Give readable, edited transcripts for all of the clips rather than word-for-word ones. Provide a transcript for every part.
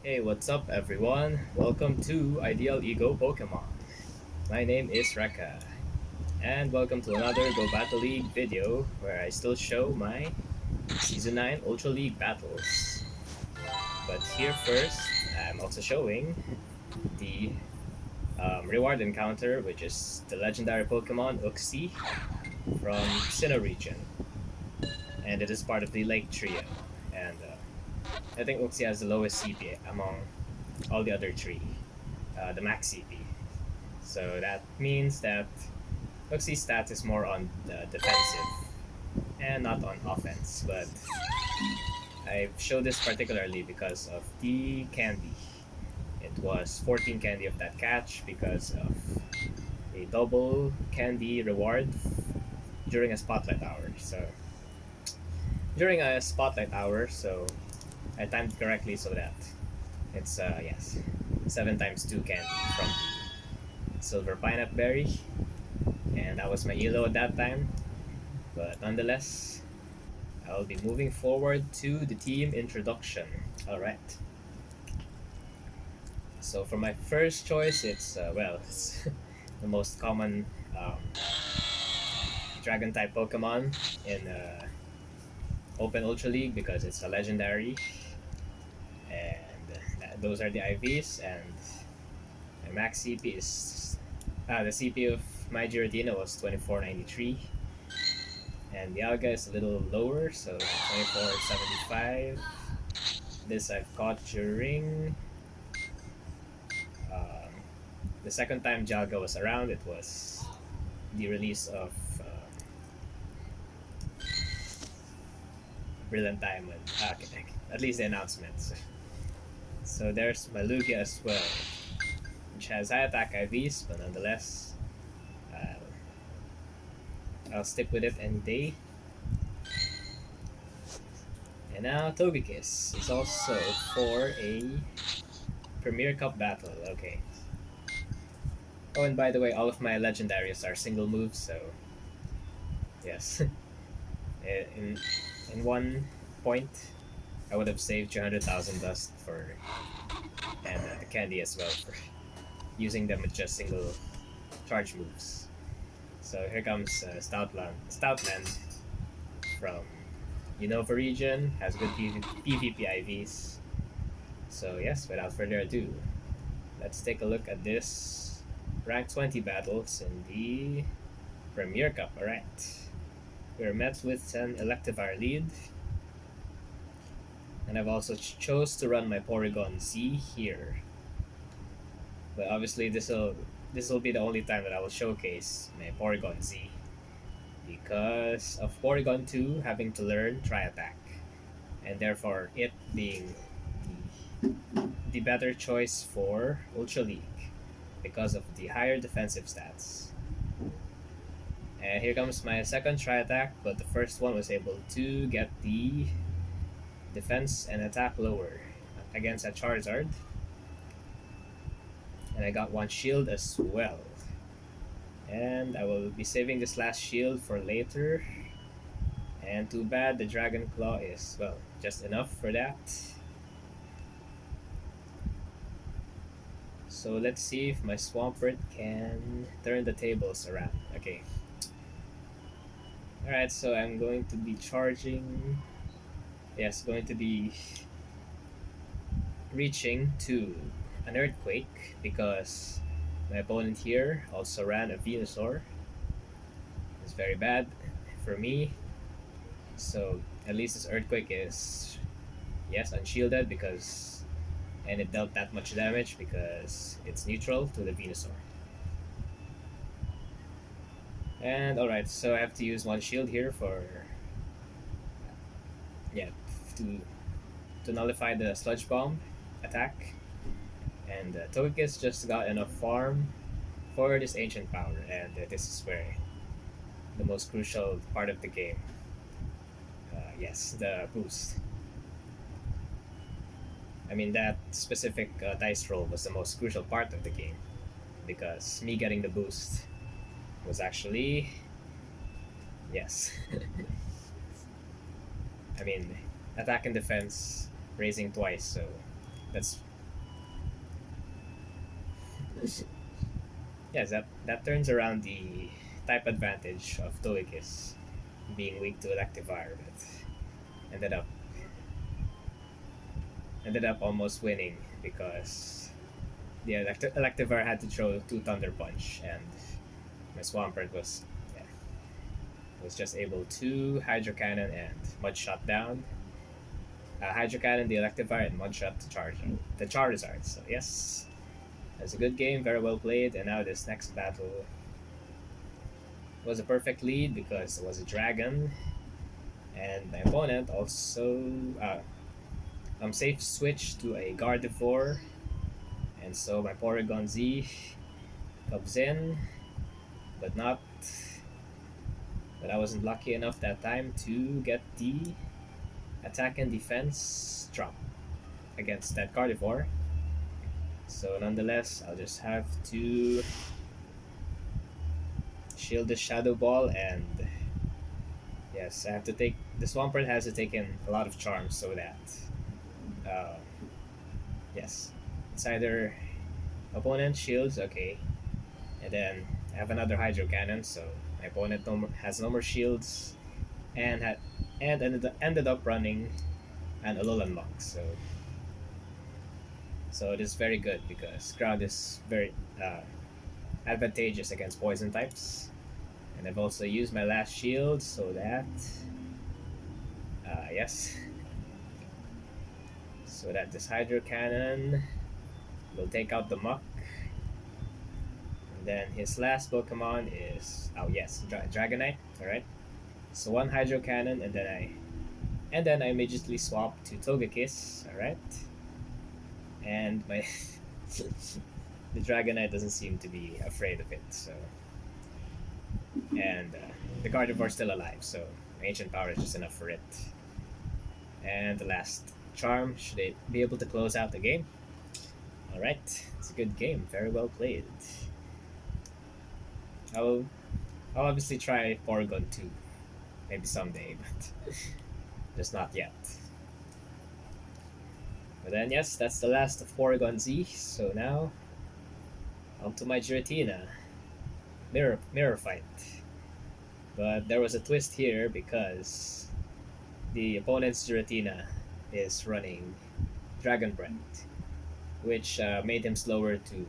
Hey, what's up, everyone? Welcome to Ideal Ego Pokemon. My name is Rekka, and welcome to another Go Battle League video where I still show my Season 9 Ultra League battles. But here first, I'm also showing the reward encounter, which is the legendary Pokemon Uxie from Sinnoh region, and it is part of the Lake Trio. And I think Uxie has the lowest CP among all the other three, the max CP. So that means that Uxie's stats is more on the defensive and not on offense. But I show this particularly because of the candy. It was 14 candy of that catch because of a double candy reward during a spotlight hour. So during a spotlight hour, so I timed correctly so that it's yes, 7 times 2 candy from the silver pineapple berry, and that was my elo at that time. But nonetheless, I'll be moving forward to the team introduction. Alright. So for my first choice, it's, it's the most common dragon type Pokemon in Open Ultra League because it's a legendary. And those are the IVs. And my max CP is. The CP of my Giratina was 2493. And the Alga is a little lower, so 2475. This I've caught during um, the second time Jalga was around. It was the release of Brilliant Diamond. Okay, at least the announcements. So there's Malugia as well, which has high attack IVs, but nonetheless, uh, I'll stick with it any day. And now Togekiss is also for a Premier Cup battle. Okay. Oh, and by the way, all of my legendaries are single moves, so yes. in in one point, I would have saved 200,000 dust for and the candy as well for using them with just single charge moves. So here comes Stoutland from Unova region, has good PvP IVs. So yes, without further ado, let's take a look at this rank 20 battles in the Premier Cup. Alright. We're met with an Electivire lead, and I've also chose to run my Porygon Z here. But obviously this will be the only time that I will showcase my Porygon Z because of Porygon 2 having to learn Tri Attack, and therefore it being the better choice for Ultra League because of the higher defensive stats. And here comes my second Tri Attack, but the first one was able to get the defense and attack lower against a Charizard. And I got one shield as well. And I will be saving this last shield for later. And too bad the Dragon Claw is, well, just enough for that. So let's see if my Swampert can turn the tables around. Okay. Alright, so I'm going to be charging. Yes, going to be reaching to an Earthquake because my opponent here also ran a Venusaur. It's very bad for me. So at least this Earthquake is, yes, unshielded because, and it dealt that much damage because it's neutral to the Venusaur. And alright, so I have to use one shield here for, yeah, to nullify the Sludge Bomb attack. And Togekiss just got enough farm for this Ancient Power, and this is where the most crucial part of the game. Yes, the boost. I mean, that specific dice roll was the most crucial part of the game because me getting the boost was actually, yes. I mean, attack and defense raising twice, so that's Yes, that turns around the type advantage of Togekiss being weak to Electivire, but ended up ended up almost winning because the Electivire had to throw two Thunder Punch, and my Swampert was just able to Hydro Cannon and Mud Shot down. Hydro Cannon, the Electivire, and Mud Shot to charge the Charizard. So yes, that's a good game, very well played. And now this next battle was a perfect lead because it was a dragon, and my opponent also safe switch to a Gardevoir, and so my Porygon Z comes in, but not. But I wasn't lucky enough that time to get the attack and defense drop against that Gardevoir. So nonetheless, I'll just have to shield the Shadow Ball, and yes, I have to take the Swampert has to take in a lot of charms so that uh, yes, it's either opponent shields, okay, and then I have another Hydro Cannon, so my opponent has no more shields, and ended up running an Alolan Monk. So it is very good because ground is very uh, advantageous against poison types. And I've also used my last shield so that yes, so that this Hydro Cannon will take out the Muck. And then his last Pokemon is Dragonite. All right. So one Hydro Cannon, and then I immediately swap to Togekiss. All right. And my the Dragonite doesn't seem to be afraid of it. So and the Gardevoir's still alive. So Ancient Power is just enough for it. And the last charm should it be able to close out the game. All right, it's a good game. Very well played. I'll I'll obviously try Porygon 2 maybe someday, but just not yet. But then yes, that's the last of Porygon Z. So now on to my Giratina mirror fight. But there was a twist here because the opponent's Giratina is running Dragon Breath, which made him slower to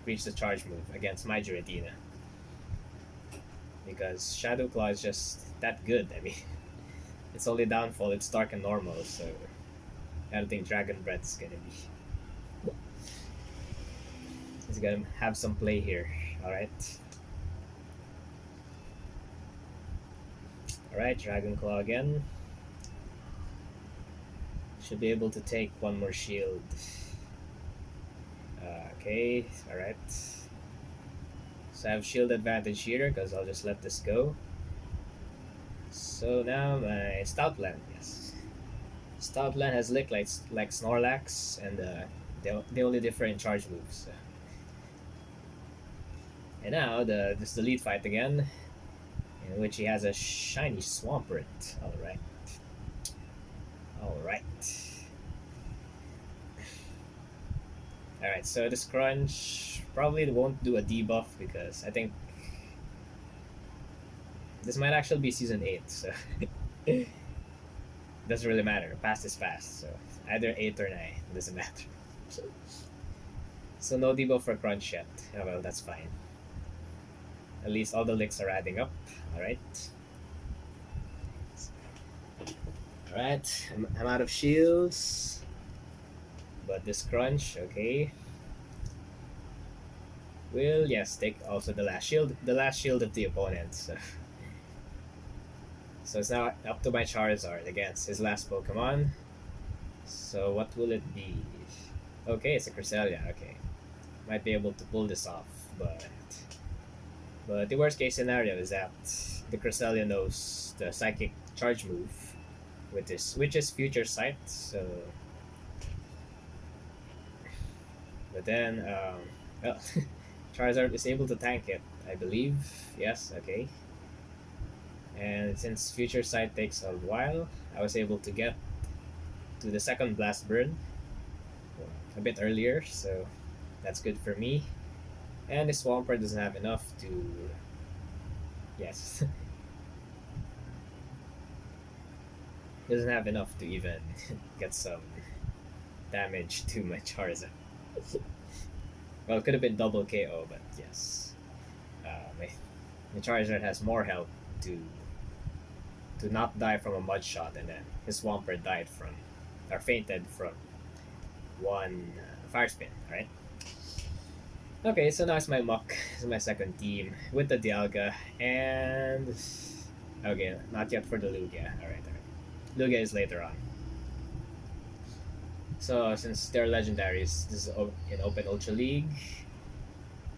reach the charge move against my Giratina. Because Shadow Claw is just that good. I mean, its only downfall it's dark and normal, so I don't think Dragon Breath is gonna be. He's gonna have some play here. Alright. Alright, Dragon Claw again. Should be able to take one more shield. Okay, alright. So I have shield advantage here because I'll just let this go. So now my Stoutland, yes. Stoutland has Lick like Snorlax, and they only differ in charge moves. So. And now this is the lead fight again, in which he has a shiny Swampert. Alright. Alright. Alright, so this Crunch probably won't do a debuff because I think this might actually be Season 8, so doesn't really matter. Past is past, so either 8 or 9, doesn't matter. So no debuff for Crunch yet. Oh, well, that's fine. At least all the licks are adding up. Alright. Alright, I'm out of shields. But this Crunch, okay. Will, yes, take also the last shield of the opponent. So it's now up to my Charizard against his last Pokemon. So what will it be? Okay, it's a Cresselia, okay. Might be able to pull this off, but the worst case scenario is that the Cresselia knows the Psychic Charge move, which is Future Sight, so but then well, Charizard is able to tank it, I believe. Yes, okay. And since Future Sight takes a while, I was able to get to the second Blast Burn a bit earlier, so that's good for me. And the Swampert doesn't have enough to. Yes. Doesn't have enough to even get some damage to my Charizard. Well, it could have been double KO, but yes. My Charizard has more health to not die from a mud shot, and then his Swampert died from, or fainted from one fire spin, right? Okay, so now it's my Muck, it's my second team with the Dialga, and okay, not yet for the Lugia. Alright. Lugia is later on. So since they're legendaries, this is in Open Ultra League,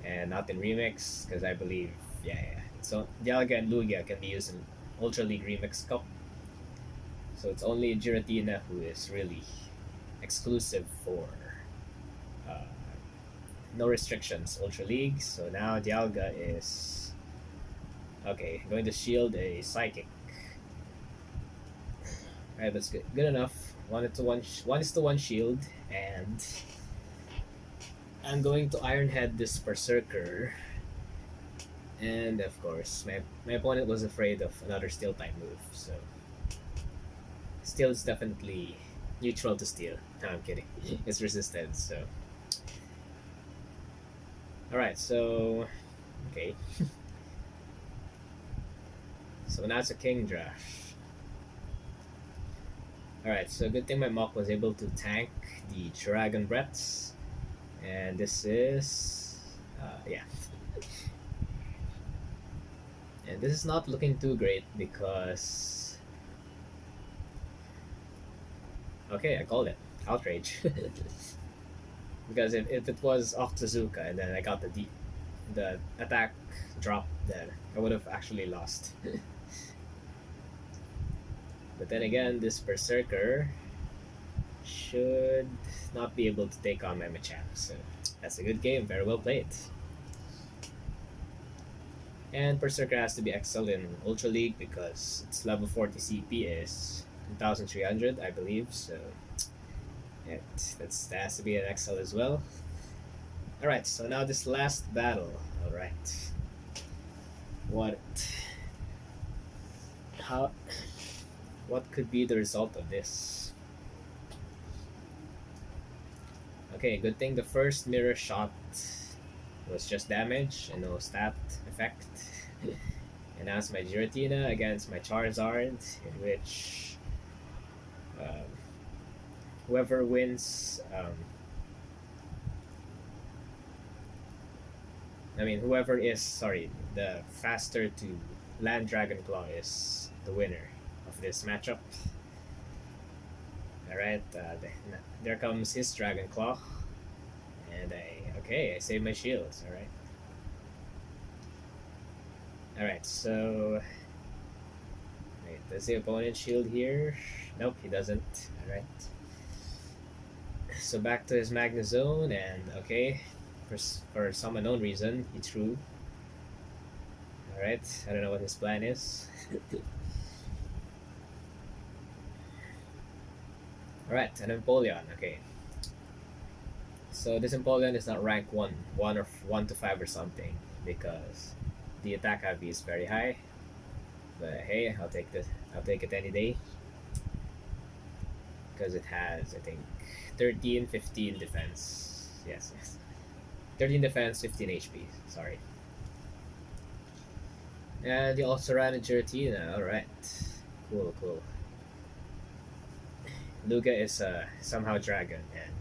and not in Remix, because I believe, yeah. So Dialga and Lugia can be used in Ultra League Remix Cup. So it's only Giratina who is really exclusive for uh, no restrictions Ultra League. So now Dialga is okay. Going to shield a Psychic. Alright, that's good. Good enough. One is to one shield, and I'm going to Iron Head this Berserker. And of course, my opponent was afraid of another Steel type move, so Steel is definitely neutral to Steel. No, I'm kidding. It's resisted, so. Alright, so. Okay. So now it's a Kingdra. Alright, so good thing my Mach was able to tank the Dragon Breaths. And this is. Yeah. And this is not looking too great because. Okay, I called it. Outrage. Because if it was Octazooka and then I got the attack drop, then I would have actually lost. But then again, this Berserker should not be able to take on my Machamp, so that's a good game, very well played. And Berserker has to be excelled in Ultra League because its level 40 CP is 2300, I believe, so that has to be an Excel as well. Alright, so now this last battle. Alright. What could be the result of this? Okay, good thing the first mirror shot was just damage and no stat effect. And now it's my Giratina against my Charizard, in which whoever wins, whoever is, the faster to land Dragon Claw is the winner of this matchup. Alright, there comes his Dragon Claw. And I saved my shields, alright. Alright, so. Wait, does the opponent shield here? Nope, he doesn't. Alright. So back to his Magnezone, and okay, for some unknown reason, he threw. Alright, I don't know what his plan is. Alright, an Empoleon, okay. So this Empoleon is not rank 1 or 1 to 5 or something, because the attack heavy is very high. But hey, I'll take it any day. Because it has, I think, 13, 15 defense. Yes. 13 defense, 15 HP. Sorry. And you also ran a Giratina. Alright. Cool. Lugia is somehow dragon, and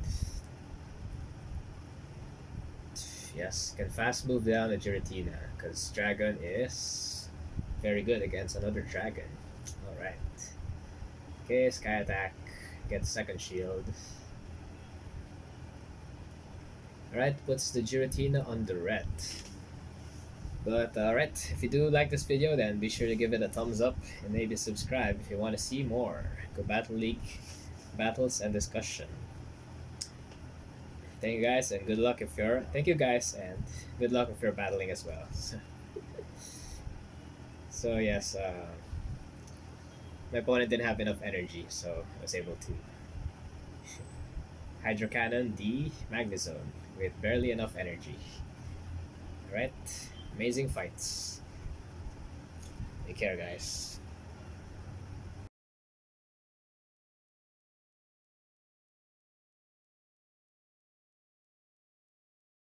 yes, can fast move down a Giratina because dragon is very good against another dragon. Alright. Okay, Sky Attack. Get second shield. Alright, puts the Giratina on the red. But alright, if you do like this video, then be sure to give it a thumbs up and maybe subscribe if you want to see more Go Battle League battles and discussion. Thank you guys and good luck if you're battling as well. So yes, my opponent didn't have enough energy, so I was able to Hydro Cannon the Magnezone with barely enough energy. Alright? Amazing fights. Take care, guys.